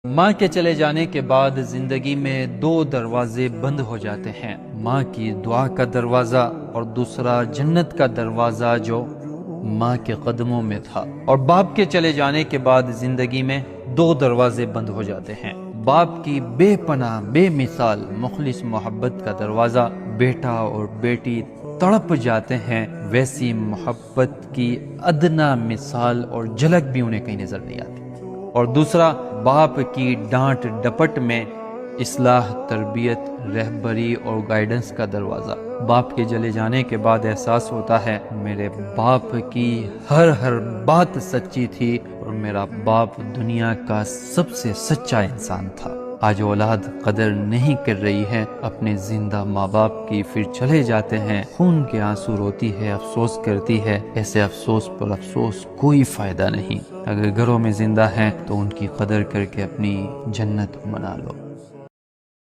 ماں کے چلے جانے کے بعد زندگی میں دو دروازے بند ہو جاتے ہیں، ماں کی دعا کا دروازہ اور دوسرا جنت کا دروازہ جو ماں کے قدموں میں تھا۔ اور باپ کے چلے جانے کے بعد زندگی میں دو دروازے بند ہو جاتے ہیں، باپ کی بے پناہ بے مثال مخلص محبت کا دروازہ، بیٹا اور بیٹی تڑپ جاتے ہیں، ویسی محبت کی ادنا مثال اور جھلک بھی انہیں کہیں نظر نہیں آتی۔ اور دوسرا باپ کی ڈانٹ ڈپٹ میں اصلاح، تربیت، رہبری اور گائیڈنس کا دروازہ۔ باپ کے چلے جانے کے بعد احساس ہوتا ہے میرے باپ کی ہر بات سچی تھی اور میرا باپ دنیا کا سب سے سچا انسان تھا۔ آج اولاد قدر نہیں کر رہی ہے اپنے زندہ ماں باپ کی، پھر چلے جاتے ہیں، خون کے آنسو روتی ہے، افسوس کرتی ہے۔ ایسے افسوس پر افسوس کوئی فائدہ نہیں۔ اگر گھروں میں زندہ ہیں تو ان کی قدر کر کے اپنی جنت بنا لو۔